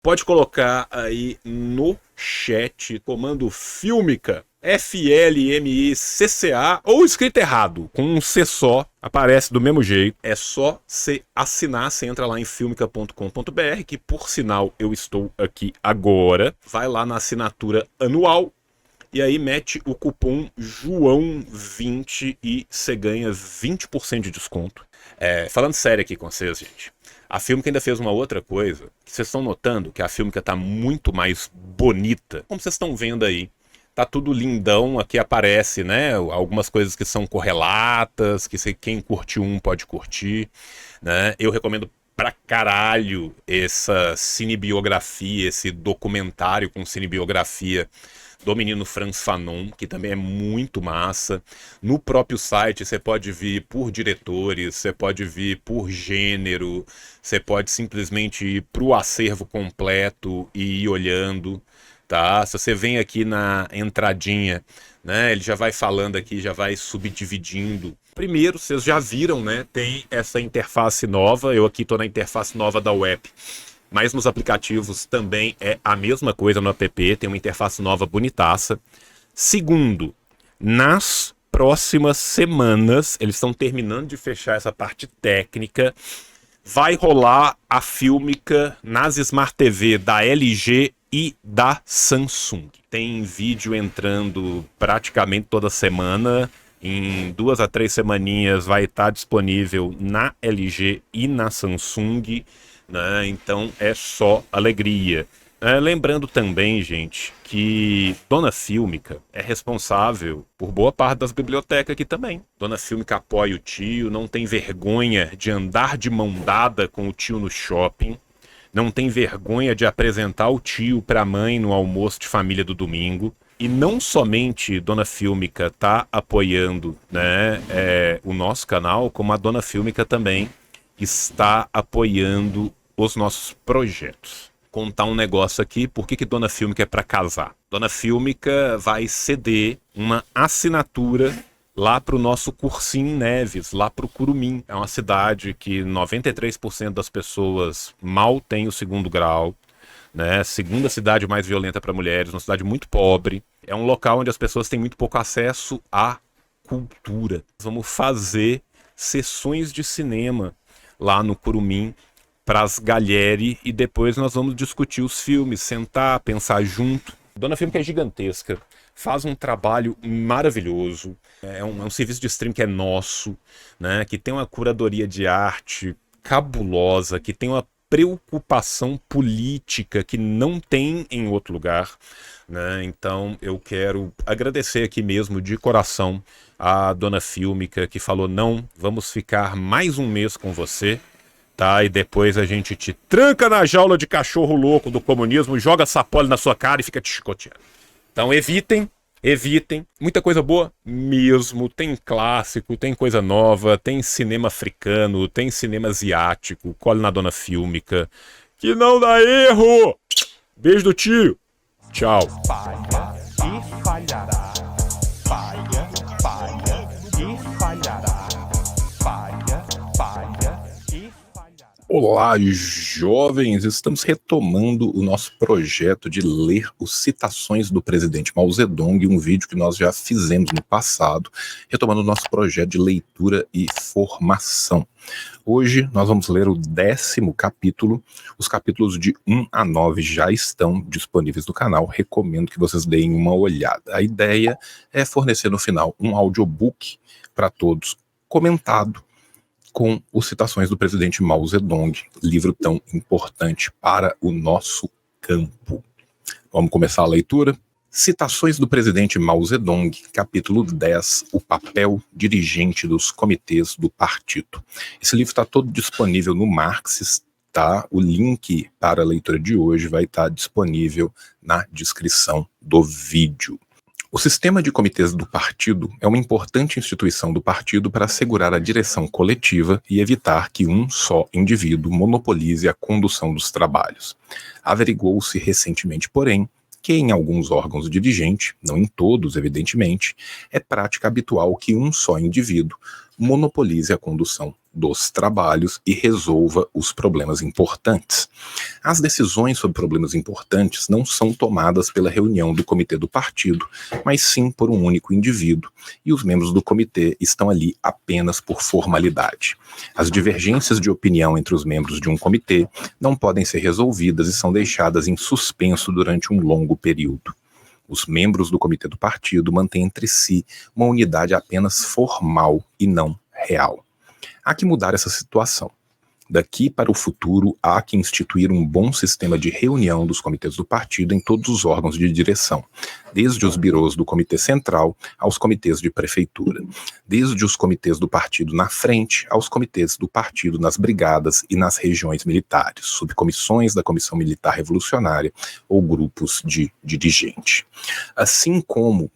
pode colocar aí no chat, comando Filmica, FLMICCA, ou escrito errado, com um C só, aparece do mesmo jeito. É só você assinar, você entra lá em filmica.com.br, que por sinal eu estou aqui agora. Vai lá na assinatura anual, e aí mete o cupom João20 e você ganha 20% de desconto. Falando sério aqui com vocês, gente. A Filmica ainda fez uma outra coisa, que vocês estão notando que a Filmica tá muito mais bonita. Como vocês estão vendo aí, tá tudo lindão, aqui aparece, né, algumas coisas que são correlatas, que quem curtiu um pode curtir, né. Eu recomendo pra caralho essa cinebiografia, esse documentário com cinebiografia do menino Frantz Fanon, que também é muito massa. No próprio site você pode vir por diretores, você pode vir por gênero, você pode simplesmente ir pro acervo completo e ir olhando, tá? Se você vem aqui na entradinha, né, ele já vai falando aqui, já vai subdividindo. Primeiro, vocês já viram, né, tem essa interface nova, eu aqui tô na interface nova da web. Mas nos aplicativos também é a mesma coisa no app, tem uma interface nova bonitaça. Segundo, nas próximas semanas, eles estão terminando de fechar essa parte técnica, vai rolar a Filmica nas Smart TV da LG e da Samsung. Tem vídeo entrando praticamente toda semana. Em 2 a 3 semaninhas vai estar disponível na LG e na Samsung, né? Então é só alegria. Lembrando também, gente, que Dona Filmica é responsável por boa parte das bibliotecas aqui também. Dona Filmica apoia o tio, não tem vergonha de andar de mão dada com o tio no shopping, não tem vergonha de apresentar o tio para a mãe no almoço de família do domingo. E não somente Dona Filmica está apoiando, né, o nosso canal, como a Dona Filmica também está apoiando os nossos projetos. Contar um negócio aqui, por que Dona Filmica é para casar? Dona Filmica vai ceder uma assinatura lá para o nosso cursinho em Neves, lá para o Curumim. É uma cidade que 93% das pessoas mal tem o 2º grau, né? Segunda cidade mais violenta para mulheres, uma cidade muito pobre. É um local onde as pessoas têm muito pouco acesso à cultura. Vamos fazer sessões de cinema lá no Curumim para as galheres e depois nós vamos discutir os filmes, sentar, pensar junto. Dona Filmica é gigantesca, faz um trabalho maravilhoso, é um serviço de stream que é nosso, né, que tem uma curadoria de arte cabulosa, que tem uma preocupação política que não tem em outro lugar, né? Então eu quero agradecer aqui mesmo de coração a Dona Filmica, que falou: não, vamos ficar mais um mês com você, tá? E depois a gente te tranca na jaula de cachorro louco do comunismo, joga sapole na sua cara e fica te chicoteando. Então evitem, muita coisa boa mesmo, tem clássico, tem coisa nova, tem cinema africano, tem cinema asiático, cole na Dona Filmica, que não dá erro! Beijo do tio, tchau. Falha e falhará, falha, falha e falhará, falha, falha e falhará. Olá, jovens! Estamos retomando o nosso projeto de ler os Citações do Presidente Mao Zedong, um vídeo que nós já fizemos no passado, retomando o nosso projeto de leitura e formação. Hoje nós vamos ler o 10º capítulo. Os capítulos de 1 a 9 já estão disponíveis no canal. Recomendo que vocês deem uma olhada. A ideia é fornecer no final um audiobook para todos, comentado, com os Citações do Presidente Mao Zedong, livro tão importante para o nosso campo. Vamos começar a leitura? Citações do Presidente Mao Zedong, capítulo 10, o papel dirigente dos comitês do partido. Esse livro está todo disponível no Marxist, tá? O link para a leitura de hoje vai estar disponível na descrição do vídeo. O sistema de comitês do partido é uma importante instituição do partido para assegurar a direção coletiva e evitar que um só indivíduo monopolize a condução dos trabalhos. Averigou-se recentemente, porém, que em alguns órgãos dirigentes, não em todos, evidentemente, é prática habitual que um só indivíduo monopolize a condução dos trabalhos e resolva os problemas importantes. As decisões sobre problemas importantes não são tomadas pela reunião do comitê do partido, mas sim por um único indivíduo, e os membros do comitê estão ali apenas por formalidade. As divergências de opinião entre os membros de um comitê não podem ser resolvidas e são deixadas em suspenso durante um longo período. Os membros do comitê do partido mantêm entre si uma unidade apenas formal e não real. Há que mudar essa situação. Daqui para o futuro, há que instituir um bom sistema de reunião dos comitês do partido em todos os órgãos de direção, desde os birôs do Comitê Central aos comitês de prefeitura, desde os comitês do partido na frente aos comitês do partido nas brigadas e nas regiões militares, subcomissões da Comissão Militar Revolucionária ou grupos de dirigente. Assim como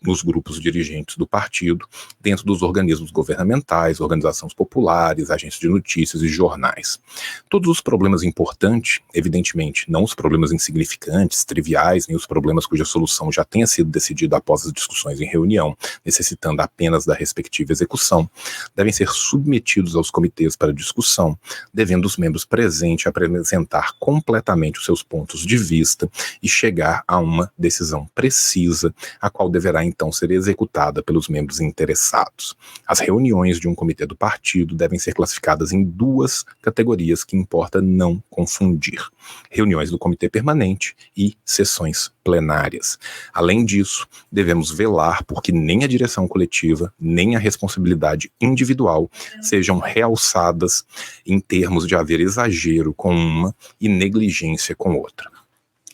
nos grupos dirigentes do partido, dentro dos organismos governamentais, organizações populares, agências de notícias e jornais. Todos os problemas importantes, evidentemente, não os problemas insignificantes, triviais, nem os problemas cuja solução já tenha sido decidida após as discussões em reunião, necessitando apenas da respectiva execução, devem ser submetidos aos comitês para discussão, devendo os membros presentes apresentar completamente os seus pontos de vista e chegar a uma decisão precisa, a qual deverá então ser executada pelos membros interessados. As reuniões de um comitê do partido devem ser classificadas em duas categorias que importa não confundir: reuniões do comitê permanente e sessões plenárias. Além disso, devemos velar por que nem a direção coletiva, nem a responsabilidade individual sejam realçadas em termos de haver exagero com uma e negligência com outra.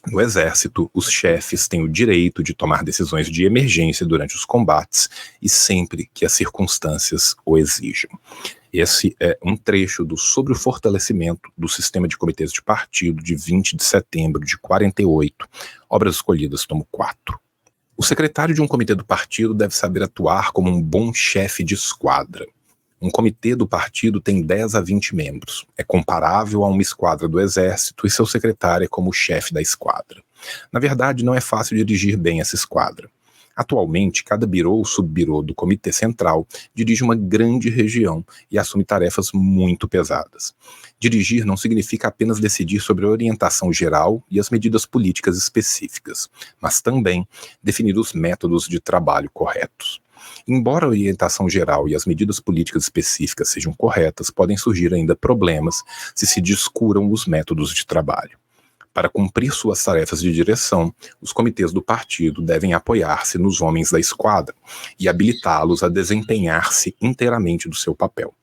No Exército, os chefes têm o direito de tomar decisões de emergência durante os combates e sempre que as circunstâncias o exijam. Esse é um trecho sobre o fortalecimento do sistema de comitês de partido de 20 de setembro de 48, Obras Escolhidas, tomo 4. O secretário de um comitê do partido deve saber atuar como um bom chefe de esquadra. Um comitê do partido tem 10 a 20 membros. É comparável a uma esquadra do Exército e seu secretário é como o chefe da esquadra. Na verdade, não é fácil dirigir bem essa esquadra. Atualmente, cada birô ou subbirô do Comitê Central dirige uma grande região e assume tarefas muito pesadas. Dirigir não significa apenas decidir sobre a orientação geral e as medidas políticas específicas, mas também definir os métodos de trabalho corretos. Embora a orientação geral e as medidas políticas específicas sejam corretas, podem surgir ainda problemas se se descuram os métodos de trabalho. Para cumprir suas tarefas de direção, os comitês do partido devem apoiar-se nos homens da esquadra e habilitá-los a desempenhar-se inteiramente do seu papel.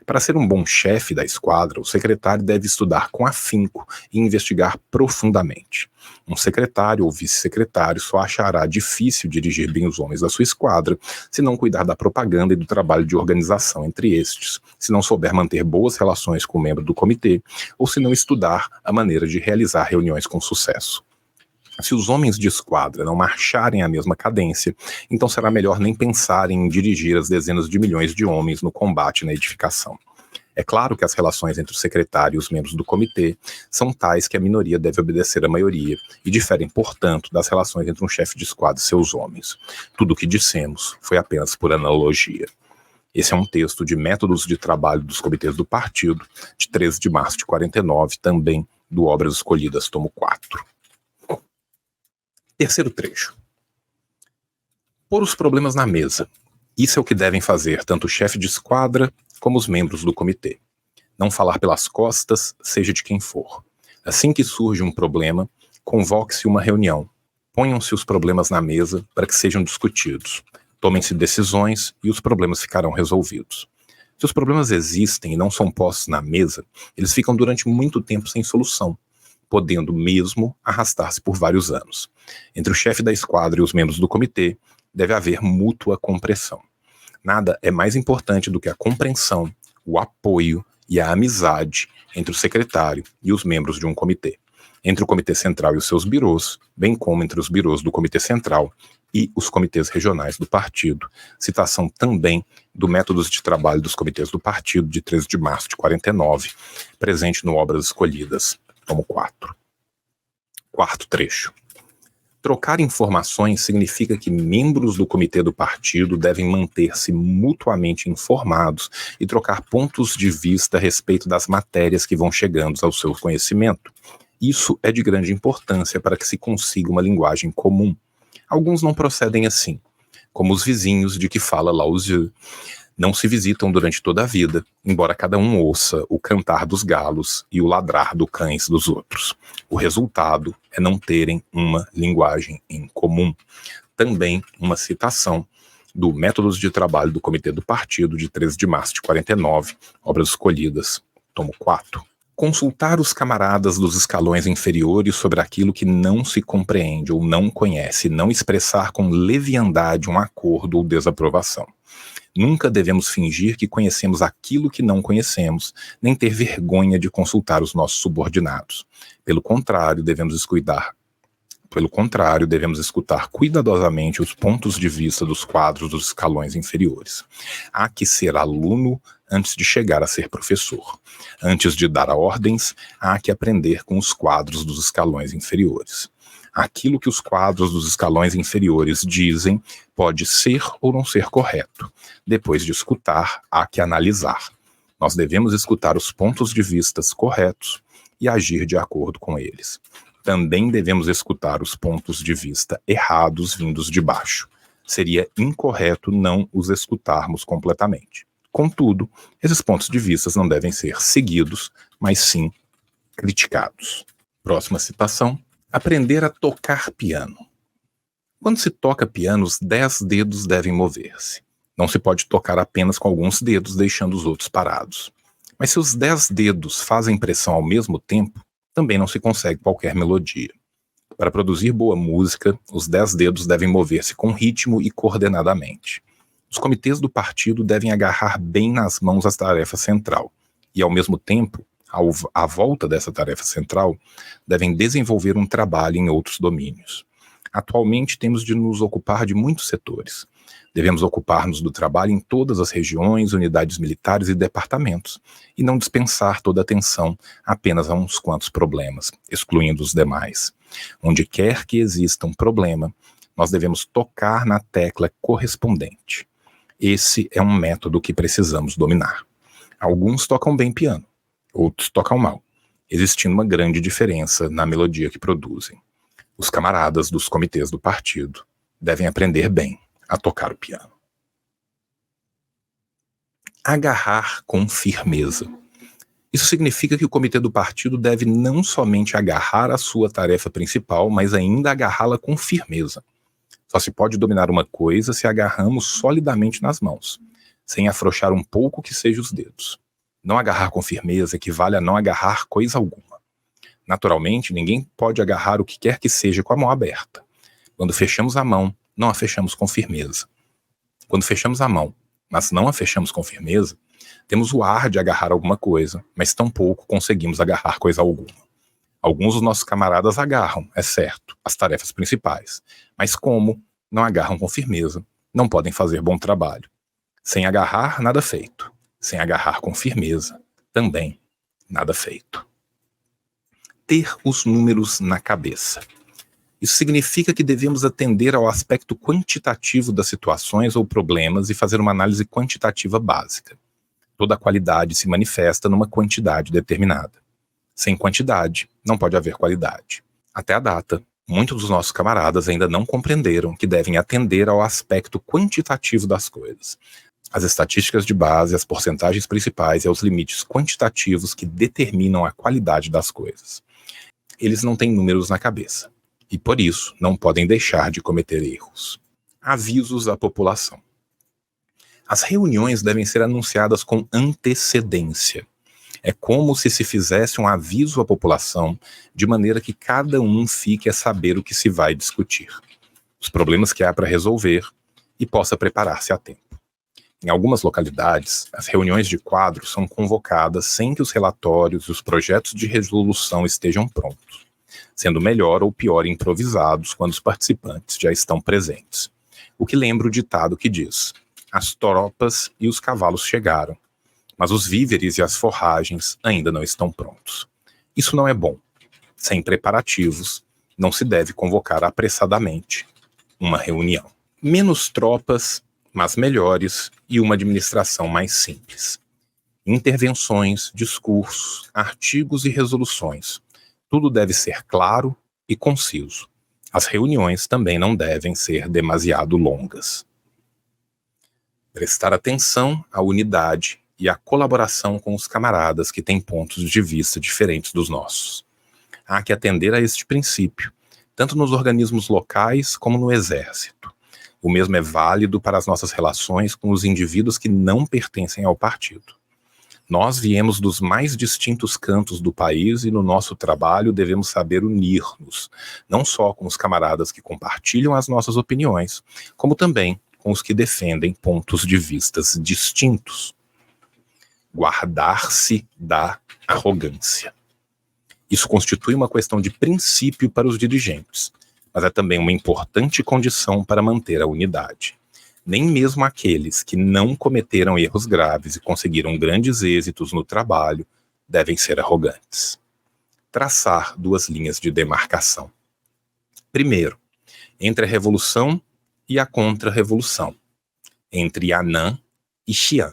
Para ser um bom chefe da esquadra, o secretário deve estudar com afinco e investigar profundamente. Um secretário ou vice-secretário só achará difícil dirigir bem os homens da sua esquadra se não cuidar da propaganda e do trabalho de organização entre estes, se não souber manter boas relações com o membro do comitê ou se não estudar a maneira de realizar reuniões com sucesso. Se os homens de esquadra não marcharem à mesma cadência, então será melhor nem pensar em dirigir as dezenas de milhões de homens no combate na edificação. É claro que as relações entre o secretário e os membros do comitê são tais que a minoria deve obedecer à maioria e diferem, portanto, das relações entre um chefe de esquadra e seus homens. Tudo o que dissemos foi apenas por analogia. Esse é um texto de Métodos de Trabalho dos Comitês do Partido, de 13 de março de 49, também do Obras Escolhidas, tomo 4. Terceiro trecho. Pôr os problemas na mesa. Isso é o que devem fazer tanto o chefe de esquadra como os membros do comitê. Não falar pelas costas, seja de quem for. Assim que surge um problema, convoque-se uma reunião. Ponham-se os problemas na mesa para que sejam discutidos. Tomem-se decisões e os problemas ficarão resolvidos. Se os problemas existem e não são postos na mesa, eles ficam durante muito tempo sem solução, podendo mesmo arrastar-se por vários anos. Entre o chefe da esquadra e os membros do comitê, deve haver mútua compreensão. Nada é mais importante do que a compreensão, o apoio e a amizade entre o secretário e os membros de um comitê, entre o Comitê Central e os seus birôs, bem como entre os birôs do Comitê Central e os comitês regionais do partido. Citação também do Métodos de Trabalho dos Comitês do Partido, de 13 de março de 49, presente no Obras Escolhidas, tomo 4. Quarto trecho. Trocar informações significa que membros do comitê do partido devem manter-se mutuamente informados e trocar pontos de vista a respeito das matérias que vão chegando ao seu conhecimento. Isso é de grande importância para que se consiga uma linguagem comum. Alguns não procedem assim, como os vizinhos de que fala Lao Tzu. Não se visitam durante toda a vida, embora cada um ouça o cantar dos galos e o ladrar dos cães dos outros. O resultado é não terem uma linguagem em comum. Também uma citação do Métodos de Trabalho do Comitê do Partido, de 13 de março de 49, Obras Escolhidas, tomo 4. Consultar os camaradas dos escalões inferiores sobre aquilo que não se compreende ou não conhece, não expressar com leviandade um acordo ou desaprovação. Nunca devemos fingir que conhecemos aquilo que não conhecemos, nem ter vergonha de consultar os nossos subordinados. Pelo contrário, devemos escutar cuidadosamente os pontos de vista dos quadros dos escalões inferiores. Há que ser aluno antes de chegar a ser professor. Antes de dar ordens, há que aprender com os quadros dos escalões inferiores. Aquilo que os quadros dos escalões inferiores dizem pode ser ou não ser correto. Depois de escutar, há que analisar. Nós devemos escutar os pontos de vista corretos e agir de acordo com eles. Também devemos escutar os pontos de vista errados vindos de baixo. Seria incorreto não os escutarmos completamente. Contudo, esses pontos de vista não devem ser seguidos, mas sim criticados. Próxima citação. Aprender a tocar piano. Quando se toca piano, os 10 dedos devem mover-se. Não se pode tocar apenas com alguns dedos, deixando os outros parados. Mas se os 10 dedos fazem pressão ao mesmo tempo, também não se consegue qualquer melodia. Para produzir boa música, os 10 dedos devem mover-se com ritmo e coordenadamente. Os comitês do partido devem agarrar bem nas mãos a tarefa central e, ao mesmo tempo, à volta dessa tarefa central, devem desenvolver um trabalho em outros domínios. Atualmente temos de nos ocupar de muitos setores. Devemos ocupar-nos do trabalho em todas as regiões, unidades militares e departamentos, e não dispensar toda a atenção apenas a uns quantos problemas, excluindo os demais. Onde quer que exista um problema, nós devemos tocar na tecla correspondente. Esse é um método que precisamos dominar. Alguns tocam bem piano, outros tocam mal, existindo uma grande diferença na melodia que produzem. Os camaradas dos comitês do partido devem aprender bem a tocar o piano. Agarrar com firmeza. Isso significa que o comitê do partido deve não somente agarrar a sua tarefa principal, mas ainda agarrá-la com firmeza. Só se pode dominar uma coisa se agarramos solidamente nas mãos, sem afrouxar um pouco que seja os dedos. Não agarrar com firmeza equivale a não agarrar coisa alguma. Naturalmente, ninguém pode agarrar o que quer que seja com a mão aberta. Quando fechamos a mão, não a fechamos com firmeza. Quando fechamos a mão, mas não a fechamos com firmeza, temos o ar de agarrar alguma coisa, mas tampouco conseguimos agarrar coisa alguma. Alguns dos nossos camaradas agarram, é certo, as tarefas principais, mas como não agarram com firmeza, não podem fazer bom trabalho. Sem agarrar, nada feito. Sem agarrar com firmeza, também nada feito. Ter os números na cabeça. Isso significa que devemos atender ao aspecto quantitativo das situações ou problemas e fazer uma análise quantitativa básica. Toda qualidade se manifesta numa quantidade determinada. Sem quantidade, não pode haver qualidade. Até a data, muitos dos nossos camaradas ainda não compreenderam que devem atender ao aspecto quantitativo das coisas. As estatísticas de base, as porcentagens principais e aos limites quantitativos que determinam a qualidade das coisas. Eles não têm números na cabeça e, por isso, não podem deixar de cometer erros. Avisos à população. As reuniões devem ser anunciadas com antecedência. É como se fizesse um aviso à população, de maneira que cada um fique a saber o que se vai discutir, os problemas que há para resolver e possa preparar-se a tempo. Em algumas localidades, as reuniões de quadro são convocadas sem que os relatórios e os projetos de resolução estejam prontos, sendo melhor ou pior improvisados quando os participantes já estão presentes. O que lembra o ditado que diz: as tropas e os cavalos chegaram, mas os víveres e as forragens ainda não estão prontos. Isso não é bom. Sem preparativos, não se deve convocar apressadamente uma reunião. Menos tropas, mas melhores, e uma administração mais simples. Intervenções, discursos, artigos e resoluções. Tudo deve ser claro e conciso. As reuniões também não devem ser demasiado longas. Prestar atenção à unidade e à colaboração com os camaradas que têm pontos de vista diferentes dos nossos. Há que atender a este princípio, tanto nos organismos locais como no exército. O mesmo é válido para as nossas relações com os indivíduos que não pertencem ao partido. Nós viemos dos mais distintos cantos do país e no nosso trabalho devemos saber unir-nos, não só com os camaradas que compartilham as nossas opiniões, como também com os que defendem pontos de vistas distintos. Guardar-se da arrogância. Isso constitui uma questão de princípio para os dirigentes, mas é também uma importante condição para manter a unidade. Nem mesmo aqueles que não cometeram erros graves e conseguiram grandes êxitos no trabalho devem ser arrogantes. Traçar duas linhas de demarcação. Primeiro, entre a revolução e a contra-revolução, entre Yan'an e Xi'an.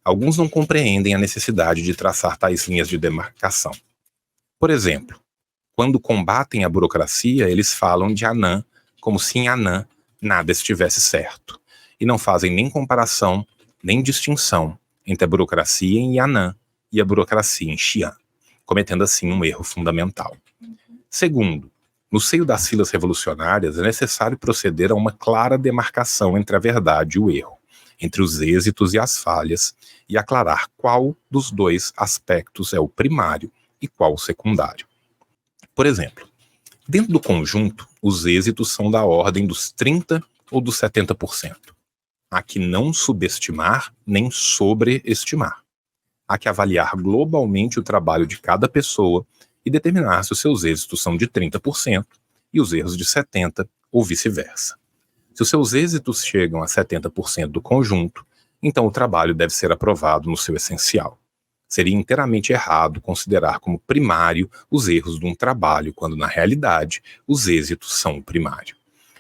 Alguns não compreendem a necessidade de traçar tais linhas de demarcação. Por exemplo, quando combatem a burocracia, eles falam de Yan'an como se em Yan'an nada estivesse certo, e não fazem nem comparação, nem distinção entre a burocracia em Yan'an e a burocracia em Xi'an, cometendo assim um erro fundamental. Segundo, no seio das filas revolucionárias é necessário proceder a uma clara demarcação entre a verdade e o erro, entre os êxitos e as falhas, e aclarar qual dos dois aspectos é o primário e qual o secundário. Por exemplo, dentro do conjunto, os êxitos são da ordem dos 30% ou dos 70%. Há que não subestimar nem sobreestimar. Há que avaliar globalmente o trabalho de cada pessoa e determinar se os seus êxitos são de 30% e os erros de 70% ou vice-versa. Se os seus êxitos chegam a 70% do conjunto, então o trabalho deve ser aprovado no seu essencial. Seria inteiramente errado considerar como primário os erros de um trabalho, quando na realidade os êxitos são o primário.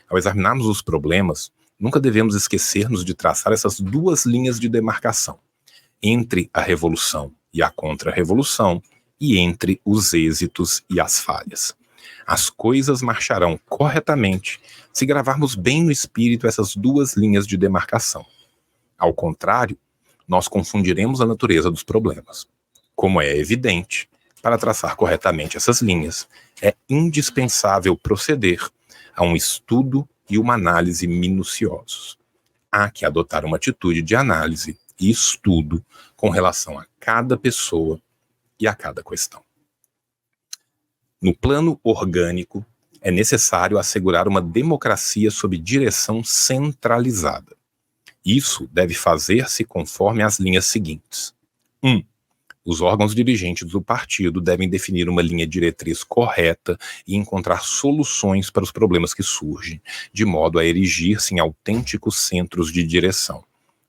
Ao examinarmos os problemas, nunca devemos esquecer-nos de traçar essas duas linhas de demarcação, entre a revolução e a contra-revolução, e entre os êxitos e as falhas. As coisas marcharão corretamente se gravarmos bem no espírito essas duas linhas de demarcação. Ao contrário, nós confundiremos a natureza dos problemas. Como é evidente, para traçar corretamente essas linhas, é indispensável proceder a um estudo e uma análise minuciosos. Há que adotar uma atitude de análise e estudo com relação a cada pessoa e a cada questão. No plano orgânico, é necessário assegurar uma democracia sob direção centralizada. Isso deve fazer-se conforme as linhas seguintes. 1. Os órgãos dirigentes do partido devem definir uma linha diretriz correta e encontrar soluções para os problemas que surgem, de modo a erigir-se em autênticos centros de direção.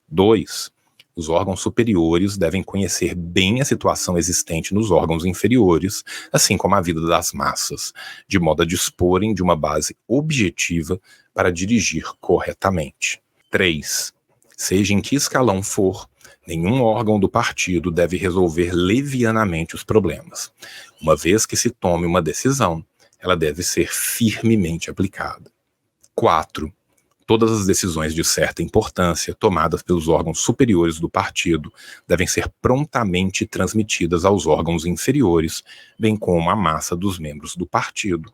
2. Os órgãos superiores devem conhecer bem a situação existente nos órgãos inferiores, assim como a vida das massas, de modo a disporem de uma base objetiva para dirigir corretamente. 3. Seja em que escalão for, nenhum órgão do partido deve resolver levianamente os problemas. Uma vez que se tome uma decisão, ela deve ser firmemente aplicada. 4. Todas as decisões de certa importância tomadas pelos órgãos superiores do partido devem ser prontamente transmitidas aos órgãos inferiores, bem como à massa dos membros do partido.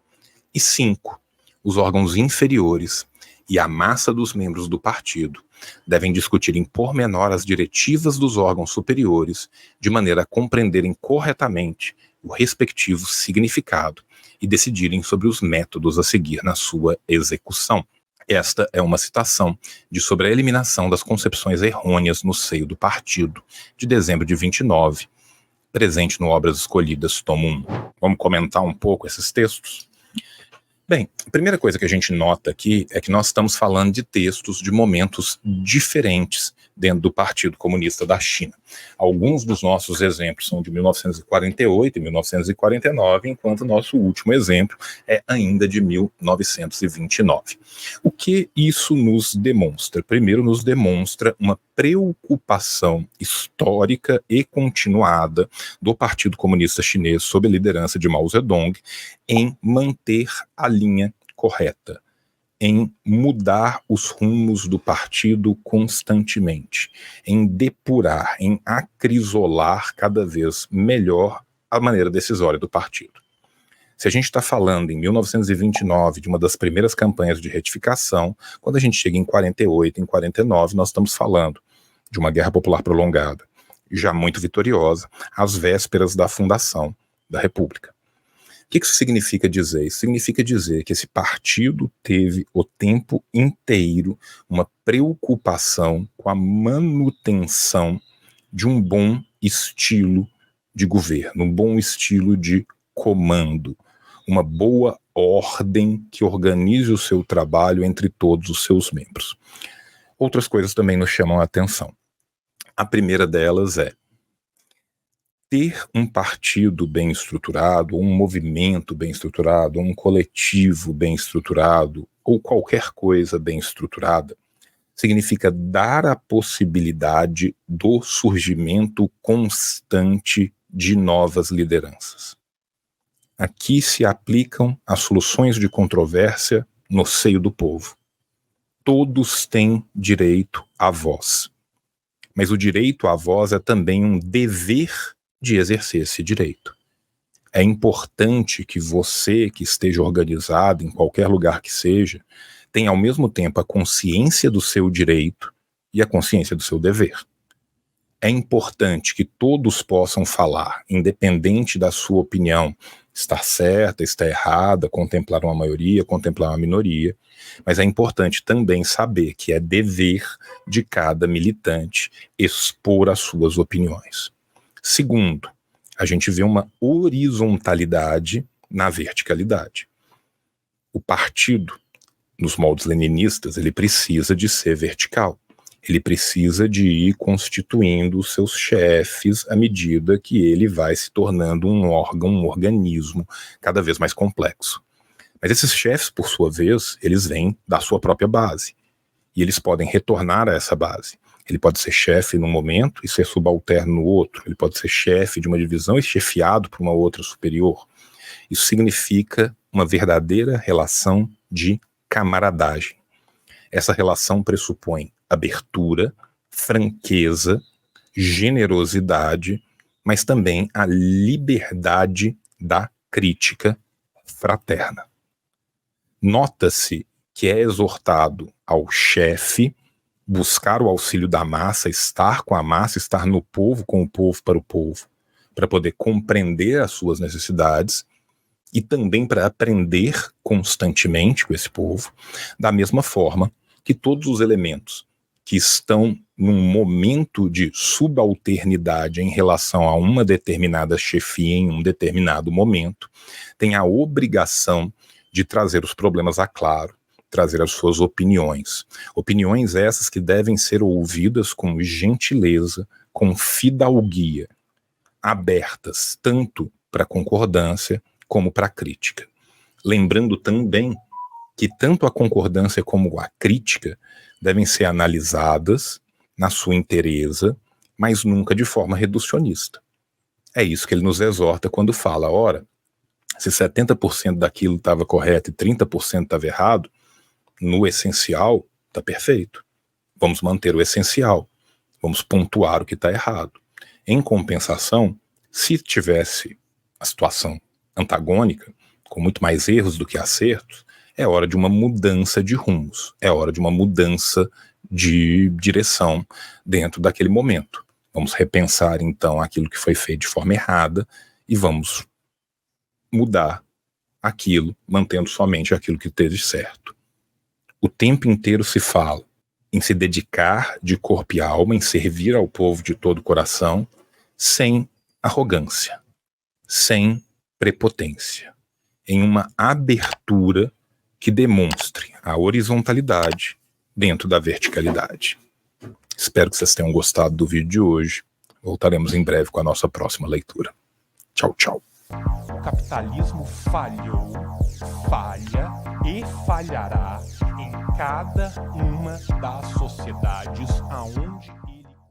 E 5. Os órgãos inferiores e a massa dos membros do partido devem discutir em pormenor as diretivas dos órgãos superiores, de maneira a compreenderem corretamente o respectivo significado e decidirem sobre os métodos a seguir na sua execução. Esta é uma citação de Sobre a Eliminação das Concepções Errôneas no Seio do Partido, de dezembro de 29, presente no Obras Escolhidas, tomo 1. Vamos comentar um pouco esses textos? Bem, a primeira coisa que a gente nota aqui é que nós estamos falando de textos de momentos diferentes dentro do Partido Comunista da China. Alguns dos nossos exemplos são de 1948 e 1949, enquanto o nosso último exemplo é ainda de 1929. O que isso nos demonstra? Primeiro, nos demonstra uma preocupação histórica e continuada do Partido Comunista Chinês, sob a liderança de Mao Zedong, em manter a linha correta, em mudar os rumos do partido constantemente, em depurar, em acrisolar cada vez melhor a maneira decisória do partido. Se a gente está falando em 1929 de uma das primeiras campanhas de retificação, quando a gente chega em 48, em 49, nós estamos falando de uma guerra popular prolongada, já muito vitoriosa, às vésperas da fundação da República. O que isso significa dizer? Isso significa dizer que esse partido teve o tempo inteiro uma preocupação com a manutenção de um bom estilo de governo, um bom estilo de comando, uma boa ordem que organize o seu trabalho entre todos os seus membros. Outras coisas também nos chamam a atenção. A primeira delas é ter um partido bem estruturado, um movimento bem estruturado, um coletivo bem estruturado, ou qualquer coisa bem estruturada, significa dar a possibilidade do surgimento constante de novas lideranças. Aqui se aplicam as soluções de controvérsia no seio do povo. Todos têm direito à voz. Mas o direito à voz é também um dever de exercer esse direito. É importante que você, que esteja organizado em qualquer lugar que seja, tenha ao mesmo tempo a consciência do seu direito e a consciência do seu dever. É importante que todos possam falar, independente da sua opinião, estar certa, estar errada, contemplar uma maioria, contemplar uma minoria, mas é importante também saber que é dever de cada militante expor as suas opiniões. Segundo, a gente vê uma horizontalidade na verticalidade. O partido, nos moldes leninistas, ele precisa de ser vertical. Ele precisa de ir constituindo os seus chefes à medida que ele vai se tornando um órgão, um organismo cada vez mais complexo. Mas esses chefes, por sua vez, eles vêm da sua própria base. E eles podem retornar a essa base. Ele pode ser chefe num momento e ser subalterno no outro. Ele pode ser chefe de uma divisão e chefiado por uma outra superior. Isso significa uma verdadeira relação de camaradagem. Essa relação pressupõe abertura, franqueza, generosidade, mas também a liberdade da crítica fraterna. Nota-se que é exortado ao chefe buscar o auxílio da massa, estar com a massa, estar no povo, com o povo, para poder compreender as suas necessidades e também para aprender constantemente com esse povo, da mesma forma que todos os elementos que estão num momento de subalternidade em relação a uma determinada chefia em um determinado momento, têm a obrigação de trazer os problemas a claro, trazer as suas opiniões. Opiniões essas que devem ser ouvidas com gentileza, com fidalguia, abertas tanto para concordância como para crítica. Lembrando também que tanto a concordância como a crítica devem ser analisadas na sua inteireza, mas nunca de forma reducionista. É isso que ele nos exorta quando fala, ora, se 70% daquilo estava correto e 30% estava errado, no essencial, está perfeito. Vamos manter o essencial. Vamos pontuar o que está errado. Em compensação, se tivesse a situação antagônica, com muito mais erros do que acertos, é hora de uma mudança de rumos. É hora de uma mudança de direção dentro daquele momento. Vamos repensar, então, aquilo que foi feito de forma errada e vamos mudar aquilo, mantendo somente aquilo que esteja certo. O tempo inteiro se fala em se dedicar de corpo e alma, em servir ao povo de todo o coração, sem arrogância, sem prepotência, em uma abertura que demonstre a horizontalidade dentro da verticalidade. Espero que vocês tenham gostado do vídeo de hoje. Voltaremos em breve com a nossa próxima leitura. Tchau, tchau. O capitalismo falhou, falha e falhará em cada uma das sociedades aonde